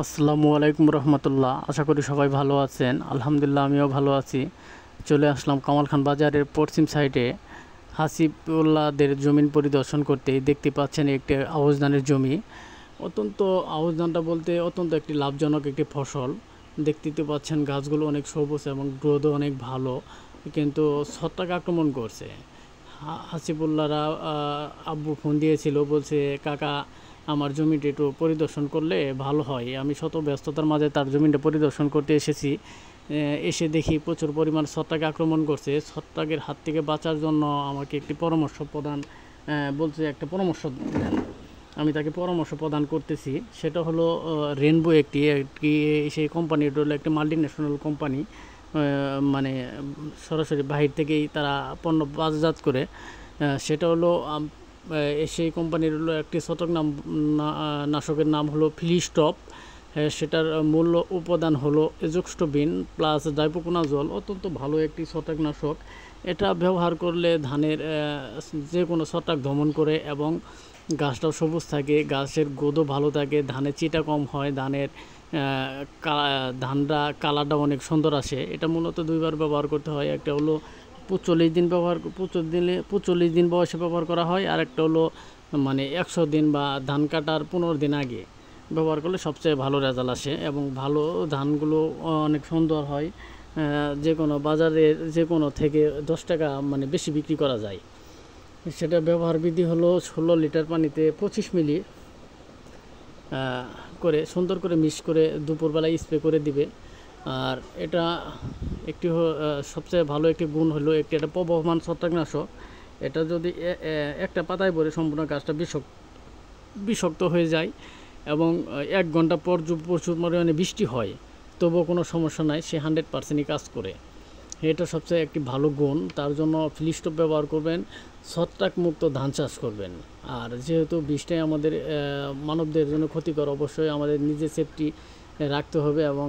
আসসালামু আলাইকুম রহমতুল্লাহ। আশা করি সবাই ভালো আছেন। আলহামদুলিল্লাহ আমিও ভালো আছি। চলে আসলাম কামালখান বাজারের পশ্চিম সাইডে হাসিবুল্লাহদের জমিন পরিদর্শন করতে। দেখতে পাচ্ছেন একটি আউশ ধানের জমি। অত্যন্ত আউশ ধানটা বলতে অত্যন্ত একটি লাভজনক একটি ফসল। দেখতে তো পাচ্ছেন গাছগুলো অনেক সবুজ এবং গ্রোথও অনেক ভালো, কিন্তু ছত্রাক আক্রমণ করছে। হাসিবুল্লাহরা আব্বু ফোন দিয়েছিল, বলছে কাকা আমার জমিটা একটু পরিদর্শন করলে ভালো হয়। আমি শত ব্যস্ততার মাঝে তার জমিটা পরিদর্শন করতে এসেছি। এসে দেখি প্রচুর পরিমাণ ছত্রাক আক্রমণ করছে। ছত্রাকের হাত থেকে বাঁচার জন্য আমাকে একটি পরামর্শ প্রদান বলছে, একটা পরামর্শ দেন। আমি তাকে পরামর্শ প্রদান করতেছি। সেটা হলো রেনবো একটি সেই কোম্পানিটা হলো একটি মাল্টি ন্যাশনাল কোম্পানি। মানে সরাসরি বাহির থেকেই তারা পণ্য বাজারজাত করে। সেটা হলো সেই কোম্পানির হলো একটি ছত্রাক নাশকের নাম হলো ফিলিস্টপ। সেটার মূল উপাদান হলো এজোক্সটোবিন প্লাস ডাইপোকোনাজল। অত্যন্ত ভালো একটি ছত্রাকনাশক। এটা ব্যবহার করলে ধানের যে কোনো ছত্রাক দমন করে এবং গাছটাও সবুজ থাকে, গাছের গোদও ভালো থাকে, ধানের চিটা কম হয়, ধানটা কালারটা অনেক সুন্দর আসে। এটা মূলত দুইবার ব্যবহার করতে হয়। একটা হলো 45 দিন বয়সে ব্যবহার করা হয়, আর একটা হলো মানে 100 দিন বা ধান কাটার 15 দিন আগে ব্যবহার করলে সবচেয়ে ভালো রেজাল্ট আসে এবং ভালো ধানগুলো অনেক সুন্দর হয়। যে কোনো বাজারের যে কোনো থেকে 10 টাকা মানে বেশি বিক্রি করা যায়। সেটা ব্যবহার বিধি হলো 16 লিটার পানিতে 25 মিলি করে সুন্দর করে মিক্স করে দুপুরবেলায় স্প্রে করে দিবে। আর এটা একটি সবচেয়ে ভালো একটি গুণ হলো এটা প্রবহমান ছত্রাকনাশক। এটা যদি একটা পাতায় পরে সম্পূর্ণ গাছটা বিষাক্ত হয়ে যায় এবং 1 ঘন্টা পর প্রচুর পরিমাণে বৃষ্টি হয় তবুও কোনো সমস্যা নাই, সে 100%ই কাজ করে। এটা সবচেয়ে একটি ভালো গুণ। তার জন্য ফিলিস্টপ ব্যবহার করবেন, ছত্রাক মুক্ত ধান চাষ করবেন। আর যেহেতু বৃষ্টিটাই আমাদের মানবদের জন্য ক্ষতিকর, অবশ্যই আমাদের নিজের সেফটি রাখতে হবে এবং